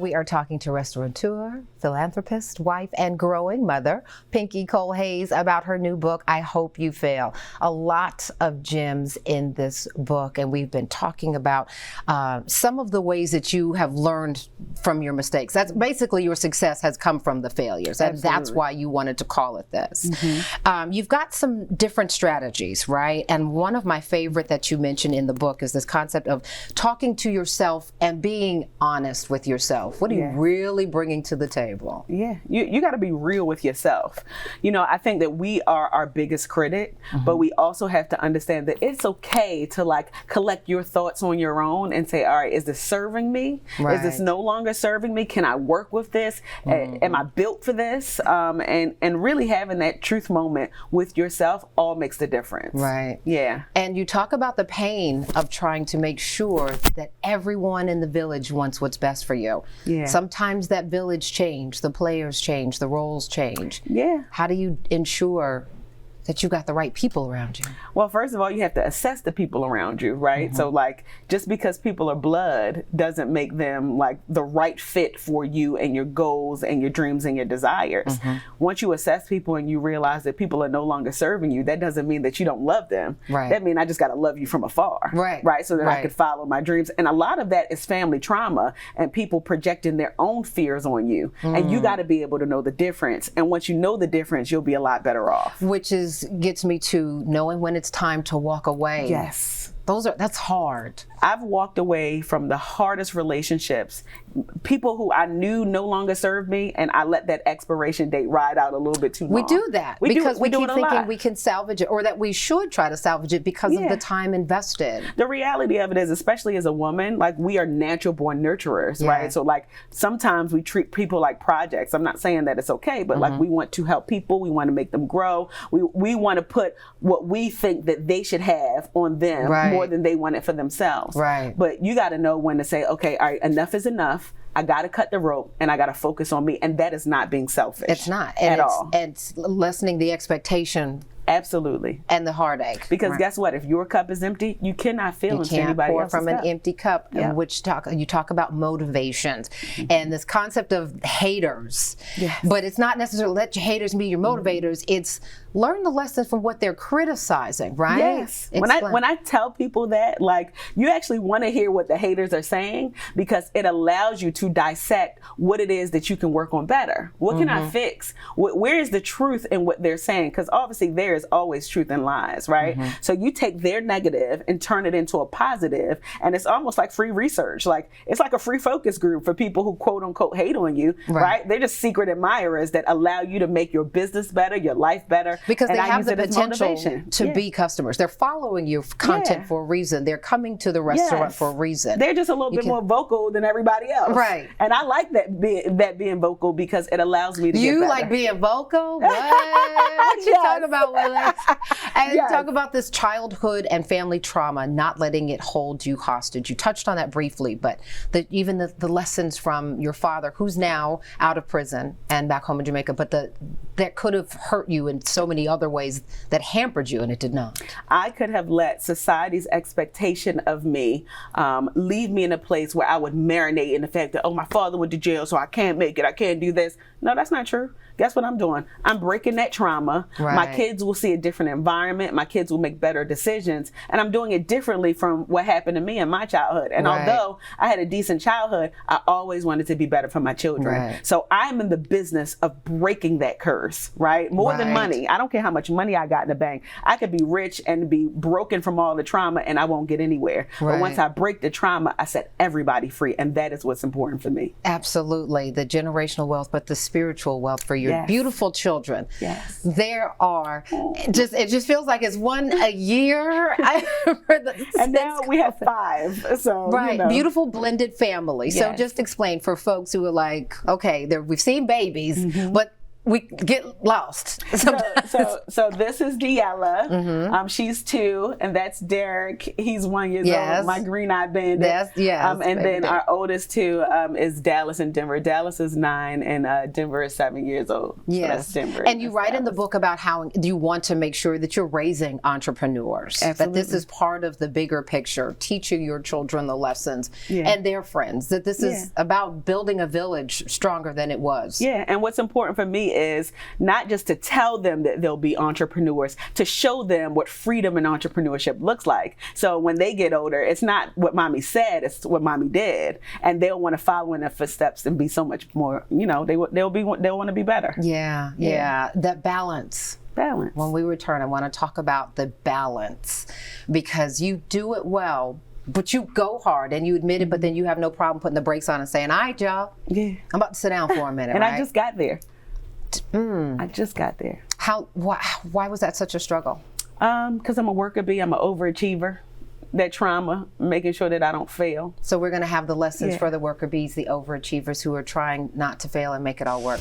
We are talking to restaurateur, philanthropist, wife, and growing mother, Pinky Cole Hayes, about her new book, I Hope You Fail. A lot of gems in this book, and we've been talking about some of the ways that you have learned from your mistakes. That's basically your success has come from the failures, and that's why you wanted to call it this. Mm-hmm. You've got some different strategies, right? And one of my favorite that you mentioned in the book is this concept of talking to yourself and being honest with yourself. What are you really bringing to the table? Yeah, you got to be real with yourself. You know, I think that we are our biggest critic, but we also have to understand that it's okay to like collect your thoughts on your own and say, all right, is this serving me? Right. Is this no longer serving me? Can I work with this? Am I built for this? And really having that truth moment with yourself all makes the difference. Right. Yeah. And you talk about the pain of trying to make sure that everyone in the village wants what's best for you. Yeah. Sometimes that village change, the players change, the roles change. Yeah. How do you ensure that you got the right people around you? Well, first of all, you have to assess the people around you, right? So like, just because people are blood doesn't make them like the right fit for you and your goals and your dreams and your desires. Once you assess people and you realize that people are no longer serving you, that doesn't mean that you don't love them. Right. That means I just got to love you from afar. Right. Right. So that I could follow my dreams. And a lot of that is family trauma and people projecting their own fears on you. And you got to be able to know the difference. And once you know the difference, you'll be a lot better off. Which gets me to knowing when it's time to walk away. Yes. That's hard. I've walked away from the hardest relationships, people who I knew no longer served me, and I let that expiration date ride out a little bit too long. We do that because we keep thinking we can salvage it, or that we should try to salvage it because of the time invested. The reality of it is, especially as a woman, like we are natural born nurturers, right? So like sometimes we treat people like projects. I'm not saying that it's okay, but like we want to help people. We want to make them grow. We want to put what we think that they should have on them more than they want it for themselves. Right. But you got to know when to say, okay, all right, enough is enough. I got to cut the rope and I got to focus on me. And that is not being selfish. It's not. At all. It's lessening the expectation. Absolutely. And the heartache. Because guess what? If your cup is empty, you cannot fill into anybody else's cup. You can't pour from an empty cup, which you talk about motivations and this concept of haters. Yes. But it's not necessarily let your haters be your motivators. It's learn the lesson from what they're criticizing, right? Yes. When I tell people that, like, you actually want to hear what the haters are saying because it allows you to dissect what it is that you can work on better. What can I fix? Where is the truth in what they're saying? Because obviously there is always truth and lies, right? So you take their negative and turn it into a positive, and it's almost like free research. Like it's like a free focus group for people who quote unquote hate on you, right? They're just secret admirers that allow you to make your business better, your life better. Because they have the potential to be customers. They're following your content for a reason. They're coming to the restaurant for a reason. They're just a little bit more vocal than everybody else. Right. And I like that being vocal because it allows me to get better. You like being vocal? What you talking about, Willis? And talk about this childhood and family trauma, not letting it hold you hostage. You touched on that briefly, but even the lessons from your father, who's now out of prison and back home in Jamaica, but that could have hurt you in so many other ways that hampered you, and it did not. I could have let society's expectation of me leave me in a place where I would marinate in the fact that, oh, my father went to jail, so I can't make it, I can't do this. No, that's not true. Guess what I'm doing? I'm breaking that trauma. Right. My kids will see a different environment. My kids will make better decisions. And I'm doing it differently from what happened to me in my childhood. And although I had a decent childhood, I always wanted to be better for my children. Right. So I'm in the business of breaking that curse, right? More than money. I don't care how much money I got in the bank. I could be rich and be broken from all the trauma and I won't get anywhere. But once I break the trauma, I set everybody free. And that is what's important for me. Absolutely. The generational wealth, but the spiritual wealth for your beautiful children. Yes. There are it just feels like it's one a year. And now we have 5. So beautiful blended family. So just explain for folks who are like, okay, we've seen babies, but we get lost. So this is Diella. She's 2, and that's Derek. He's 1 year old. My green-eyed bandit. And then our oldest 2 is Dallas and Denver. Dallas is 9, and Denver is 7 years old. Yes. So that's Denver. And you write in the book about how you want to make sure that you're raising entrepreneurs. Absolutely. That this is part of the bigger picture, teaching your children the lessons and their friends. That this is about building a village stronger than it was. Yeah, and what's important for me is not just to tell them that they'll be entrepreneurs, to show them what freedom and entrepreneurship looks like. So when they get older, it's not what mommy said, it's what mommy did. And they'll want to follow in their footsteps and be so much more, they'll want to be better. Yeah. That balance. When we return, I want to talk about the balance, because you do it well, but you go hard and you admit it, but then you have no problem putting the brakes on and saying, all right, y'all, I'm about to sit down for a minute. And right? I just got there. I just got there. Why was that such a struggle? Because I'm a worker bee, I'm an overachiever. That trauma, making sure that I don't fail. So we're going to have the lessons for the worker bees, the overachievers who are trying not to fail and make it all work.